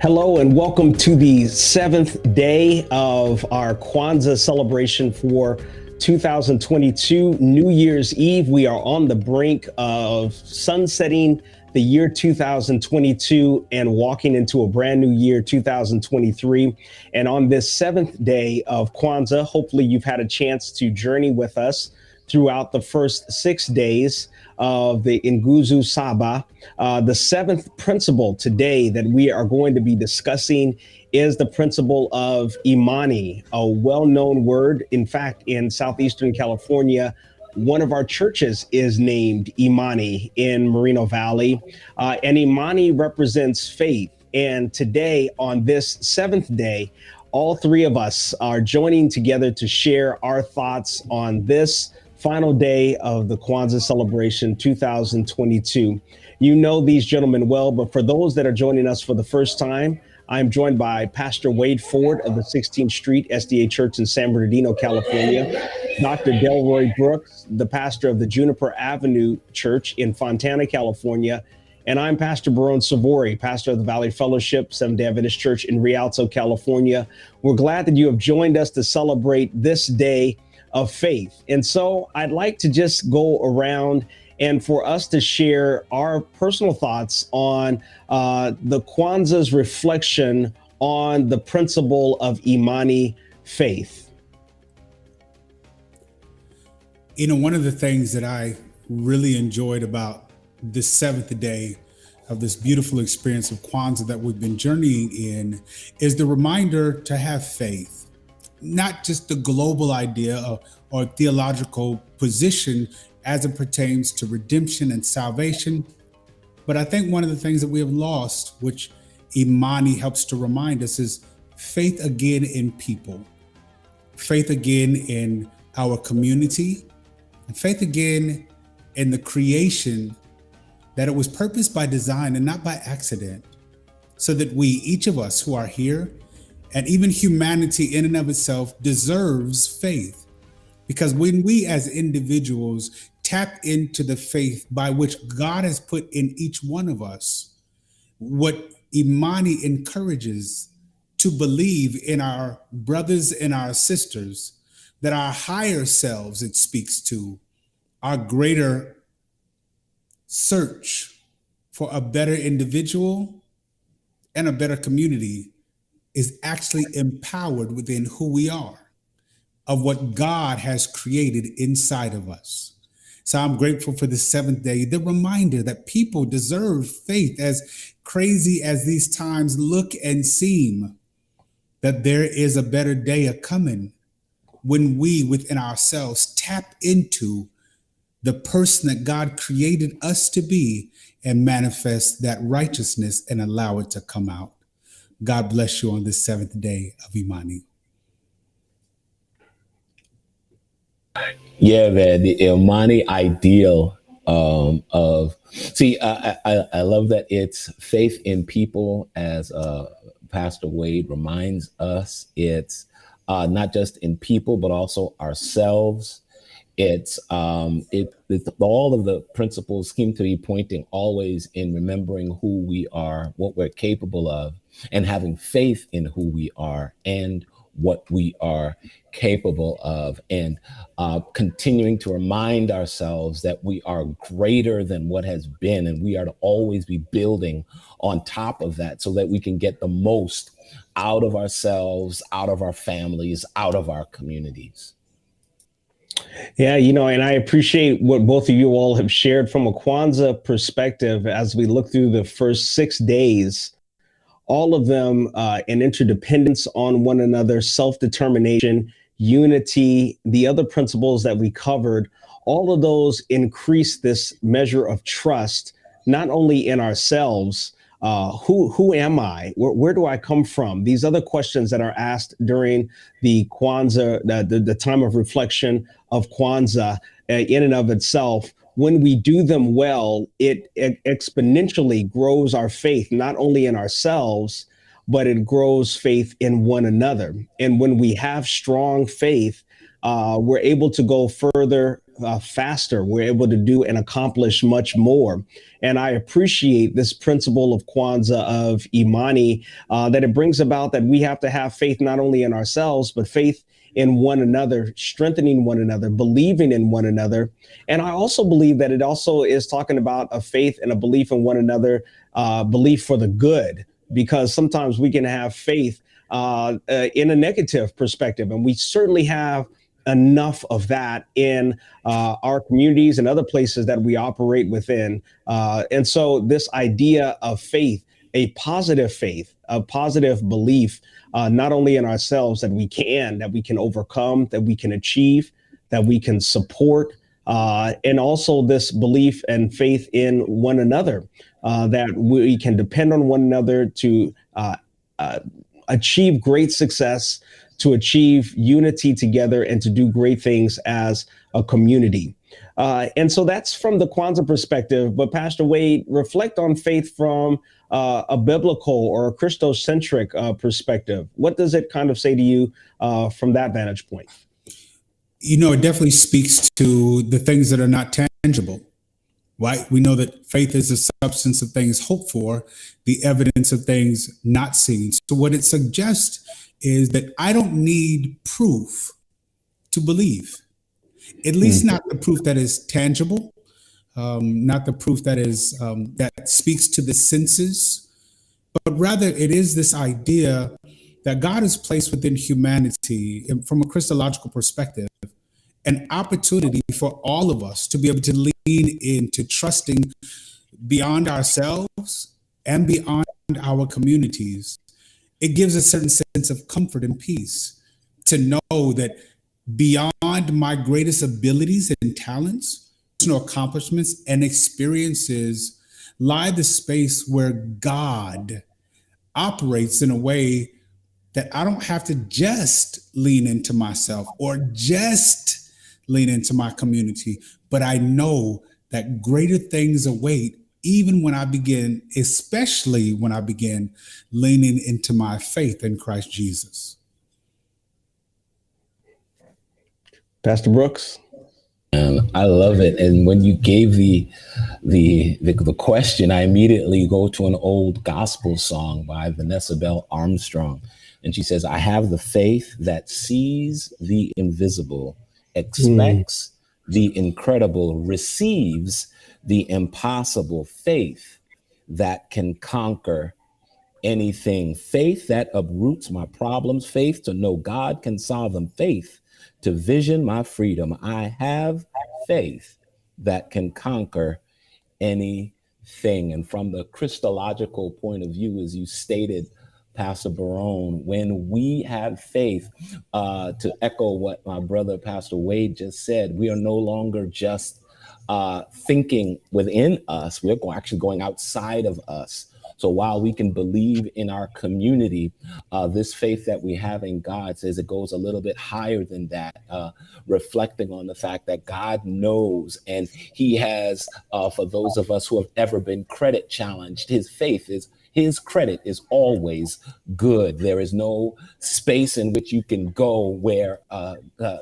Hello and welcome to the seventh day of our Kwanza celebration for 2022, New Year's Eve. We are on the brink of sunsetting the year 2022 and walking into a brand new year, 2023. And on this seventh day of Kwanzaa, hopefully you've had a chance to journey with us throughout the first 6 days of the Nguzu Saba. The seventh principle today that we are going to be discussing is the principle of Imani, a well-known word. In fact, in Southeastern California, one of our churches is named Imani in Moreno Valley, and Imani represents faith. And today, on this seventh day, all three of us are joining together to share our thoughts on this final day of the Kwanzaa celebration 2022. You know these gentlemen well, but for those that are joining us for the first time, I'm joined by Pastor Wade Ford of the 16th Street SDA Church in San Bernardino, California, Dr. Delroy Brooks, the pastor of the Juniper Avenue Church in Fontana, California, and I'm Pastor Barone Savory, pastor of the Valley Fellowship, Seventh-day Adventist Church in Rialto, California. We're glad that you have joined us to celebrate this day of faith. And so I'd like to just go around and for us to share our personal thoughts on the Kwanzaa's reflection on the principle of Imani faith. You know, one of the things that I really enjoyed about this seventh day of this beautiful experience of Kwanzaa that we've been journeying in is the reminder to have faith. Not just the global idea or theological position as it pertains to redemption and salvation, but I think one of the things that we have lost, which Imani helps to remind us, is faith again in people, faith again in our community, and faith again in the creation, that it was purposed by design and not by accident, so that we, each of us who are here, and even humanity in and of itself, deserves faith. Because when we as individuals tap into the faith by which God has put in each one of us, what Imani encourages to believe in our brothers and our sisters, that our higher selves, it speaks to, our greater search for a better individual and a better community, is actually empowered within who we are, of what God has created inside of us. So I'm grateful for the seventh day, the reminder that people deserve faith, as crazy as these times look and seem, that there is a better day a-coming when we within ourselves tap into the person that God created us to be and manifest that righteousness and allow it to come out. God bless you on this seventh day of Imani. Yeah, man, the Imani ideal I love that it's faith in people, as Pastor Wade reminds us. It's not just in people, but also ourselves. It's all of the principles seem to be pointing always in remembering who we are, what we're capable of, and having faith in who we are and what we are capable of, and continuing to remind ourselves that we are greater than what has been, and we are to always be building on top of that so that we can get the most out of ourselves, out of our families, out of our communities. Yeah, and I appreciate what both of you all have shared from a Kwanzaa perspective as we look through the first 6 days, all of them an interdependence on one another, self-determination, unity, the other principles that we covered, all of those increase this measure of trust, not only in ourselves, who am I? Where do I come from? These other questions that are asked during the Kwanzaa, the time of reflection of Kwanzaa in and of itself, when we do them well, it exponentially grows our faith, not only in ourselves, but it grows faith in one another. And when we have strong faith, we're able to go further faster. We're able to do and accomplish much more. And I appreciate this principle of Kwanza, of Imani, that it brings about that we have to have faith not only in ourselves, but faith in one another, strengthening one another, believing in one another. And I also believe that it also is talking about a faith and a belief in one another, belief for the good, because sometimes we can have faith in a negative perspective. And we certainly have enough of that in our communities and other places that we operate within. And so this idea of faith, a positive, a positive belief, not only in ourselves that we can overcome, that we can achieve, that we can support, and also this belief and faith in one another, that we can depend on one another to achieve great success, to achieve unity together, and to do great things as a community. And so that's from the Kwanzaa perspective. But Pastor Wade, reflect on faith from a biblical or a Christocentric perspective. What does it kind of say to you from that vantage point? You know, it definitely speaks to the things that are not tangible, right? We know that faith is the substance of things hoped for, the evidence of things not seen. So what it suggests is that I don't need proof to believe, at least not the proof that is tangible, not the proof that is that speaks to the senses, but rather it is this idea that God has placed within humanity, and from a Christological perspective, an opportunity for all of us to be able to lean into trusting beyond ourselves and beyond our communities. It gives a certain sense of comfort and peace to know that beyond my greatest abilities and talents, personal accomplishments and experiences lie the space where God operates in a way that I don't have to just lean into myself or just lean into my community, but I know that greater things await even when I begin, especially when I begin leaning into my faith in Christ Jesus. Pastor Brooks? And I love it. And when you gave the question, I immediately go to an old gospel song by Vanessa Bell Armstrong. And she says, I have the faith that sees the invisible, expects the incredible, receives the impossible, faith that can conquer anything, faith that uproots my problems, faith to know God can solve them, faith to vision my freedom. I have faith that can conquer anything. And from the Christological point of view, as you stated, Pastor Barone, when we have faith, to echo what my brother Pastor Wade just said, we are no longer just thinking within us, we're actually going outside of us. So while we can believe in our community, this faith that we have in God says it goes a little bit higher than that, reflecting on the fact that God knows, and he has, for those of us who have ever been credit challenged, his credit is always good. There is no space in which you can go where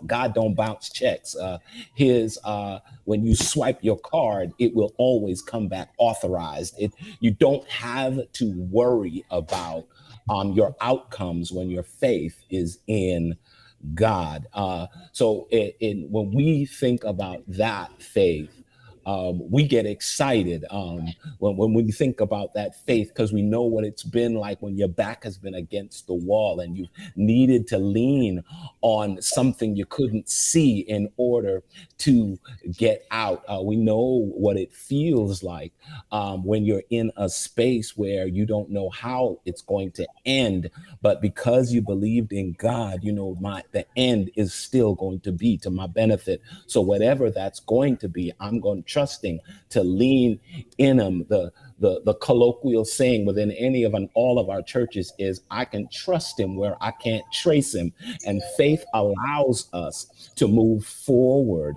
God don't bounce checks. When you swipe your card, it will always come back authorized. You don't have to worry about your outcomes when your faith is in God. So when we think about that faith, we get excited when we think about that faith, because we know what it's been like when your back has been against the wall and you needed to lean on something you couldn't see in order to get out. We know what it feels like when you're in a space where you don't know how it's going to end, but because you believed in God, you know the end is still going to be to my benefit. So whatever that's going to be, I'm going to trusting to lean in him. The colloquial saying within all of our churches is, I can trust him where I can't trace him. And faith allows us to move forward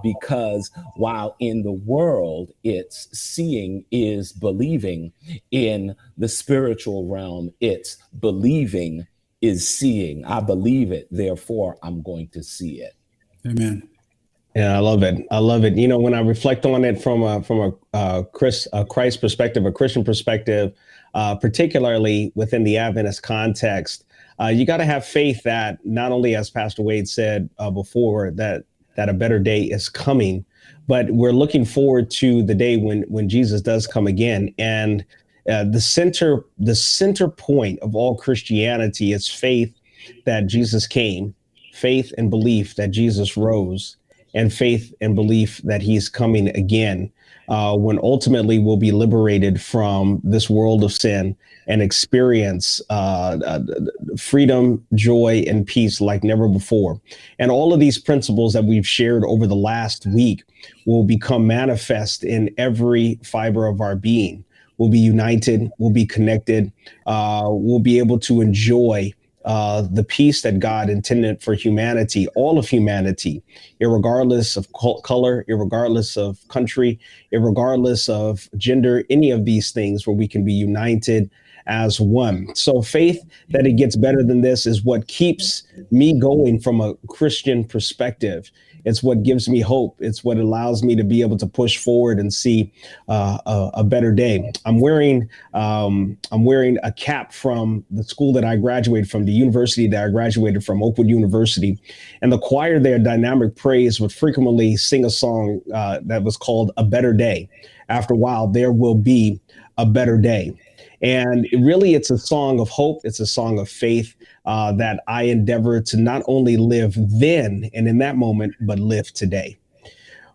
because while in the world it's seeing is believing, in the spiritual realm it's believing is seeing. I believe it, therefore I'm going to see it. Amen. Yeah, I love it. I love it. You know, when I reflect on it from a Christ perspective, a Christian perspective, particularly within the Adventist context, you got to have faith that not only, as Pastor Wade said before, that a better day is coming, but we're looking forward to the day when Jesus does come again. And the center point of all Christianity is faith that Jesus came, faith and belief that Jesus rose, and faith and belief that he's coming again, when ultimately we'll be liberated from this world of sin and experience freedom, joy, and peace like never before. And all of these principles that we've shared over the last week will become manifest in every fiber of our being. We'll be united, we'll be connected, we'll be able to enjoy the peace that God intended for humanity, all of humanity, irregardless of color, irregardless of country, irregardless of gender, any of these things, where we can be united as one. So faith that it gets better than this is what keeps me going from a Christian perspective. It's what gives me hope. It's what allows me to be able to push forward and see a better day. I'm wearing a cap from the school that I graduated from, the university that I graduated from, Oakwood University, and the choir there, Dynamic Praise, would frequently sing a song that was called "A Better Day." After a while, there will be a better day. And really, it's a song of hope. It's a song of faith that I endeavor to not only live then and in that moment, but live today.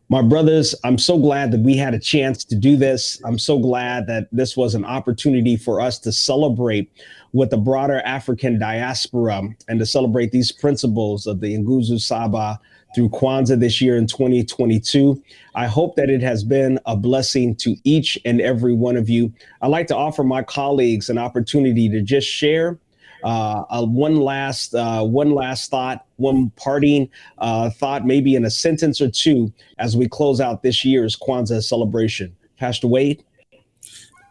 My brothers, I'm so glad that we had a chance to do this. I'm so glad that this was an opportunity for us to celebrate with the broader African diaspora and to celebrate these principles of the Nguzu Saba through Kwanzaa this year in 2022. I hope that it has been a blessing to each and every one of you. I'd like to offer my colleagues an opportunity to just share one last thought, one parting thought, maybe in a sentence or two, as we close out this year's Kwanzaa celebration. Pastor Wade?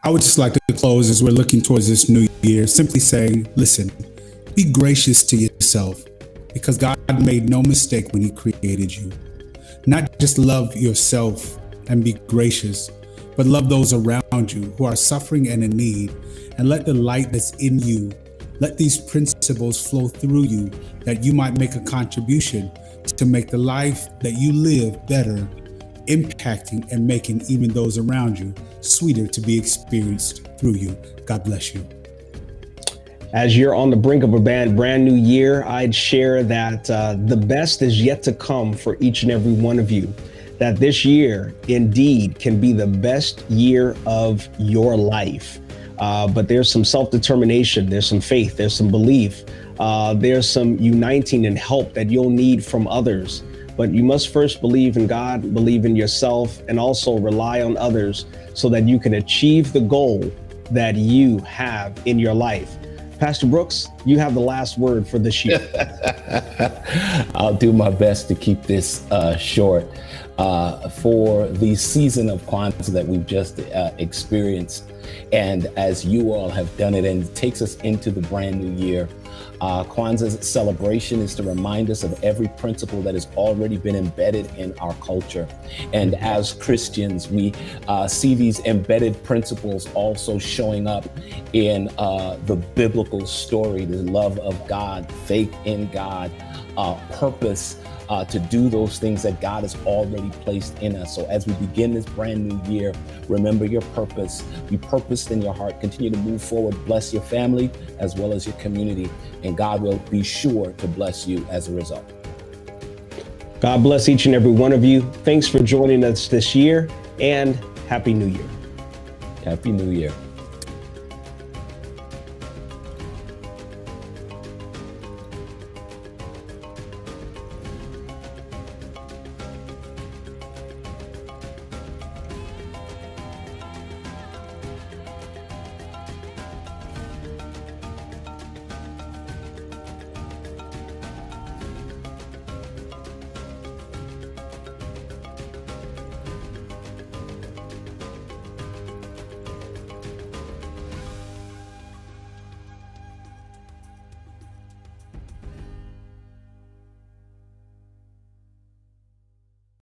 I would just like to close as we're looking towards this new year, simply saying, listen, be gracious to yourself, because God made no mistake when he created you. Not just love yourself and be gracious, but love those around you who are suffering and in need, and let the light that's in you, let these principles flow through you, that you might make a contribution to make the life that you live better, impacting and making even those around you sweeter to be experienced through you. God bless you. As you're on the brink of a brand new year, I'd share that the best is yet to come for each and every one of you. That this year indeed can be the best year of your life. But there's some self-determination, there's some faith, there's some belief, there's some uniting and help that you'll need from others. But you must first believe in God, believe in yourself, and also rely on others so that you can achieve the goal that you have in your life. Pastor Brooks, you have the last word for this year. I'll do my best to keep this short. For the season of Kwanzaa that we've just experienced, and as you all have done it, and it takes us into the brand new year, Kwanzaa's celebration is to remind us of every principle that has already been embedded in our culture. And as Christians, we see these embedded principles also showing up in the biblical story, the love of God, faith in God, purpose, to do those things that God has already placed in us. So as we begin this brand new year, remember your purpose. Be purposed in your heart. Continue to move forward. Bless your family as well as your community. And God will be sure to bless you as a result. God bless each and every one of you. Thanks for joining us this year, and Happy New Year. Happy New Year.